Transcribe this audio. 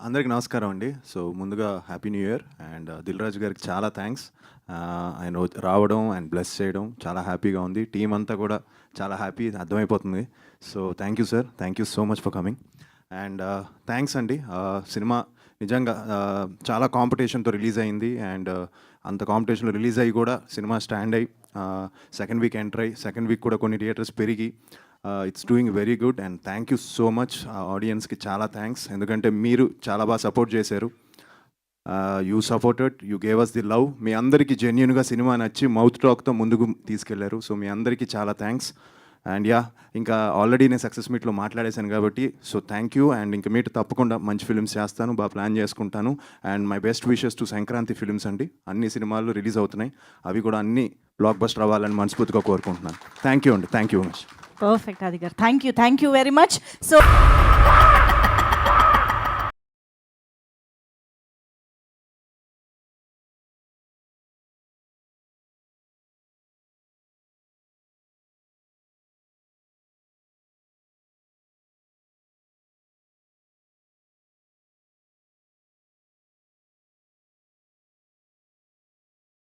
అందరికి నమస్కారం అండి. సో ముందుగా happy new year and Dil Raju గారికి చాలా థ్యాంక్స్. ఆయన రావడం అండ్ బ్లెస్ చేయడం చాలా హ్యాపీగా ఉంది. టీం అంతా కూడా చాలా హ్యాపీ, అర్థమైపోతుంది. So thank you sir, thank you so much for coming. And thanks అండి. సినిమా నిజంగా చాలా కాంపిటీషన్తో రిలీజ్ అయింది అండ్ అంత కాంపిటీషన్లో రిలీజ్ అయ్యి కూడా సినిమా స్టాండ్ అయ్యి సెకండ్ వీక్ ఎంటర్ అయ్యి సెకండ్ వీక్ కూడా కొన్ని థియేటర్స్ పెరిగి it's doing very good and thank you so much. ఆడియన్స్కి చాలా థ్యాంక్స్, ఎందుకంటే మీరు చాలా బాగా సపోర్ట్ చేశారు. You supported, you gave us the love. మీ అందరికీ జెన్యున్గా సినిమా నచ్చి మౌత్ టాక్తో ముందుకు తీసుకెళ్లారు. సో మీ అందరికీ చాలా థ్యాంక్స్. అండ్ ఇంకా ఆల్రెడీ నేను సక్సెస్ మీట్లో మాట్లాడేశాను కాబట్టి సో థ్యాంక్ యూ. అండ్ ఇంకా మీట్ తప్పకుండా మంచి ఫిల్మ్స్ చేస్తాను, బాగా ప్లాన్ చేసుకుంటాను. And my best wishes to Sankranti films అండి. అన్ని సినిమాలు రిలీజ్ అవుతున్నాయి, అవి కూడా అన్ని బ్లాక్ బస్టర్ అవ్వాలని మనస్ఫూర్తిగా కోరుకుంటున్నాను. థ్యాంక్ యూ అండి, థ్యాంక్ యూ మచ్. పర్ఫెక్ట్ ఆది గారు, thank you very much. So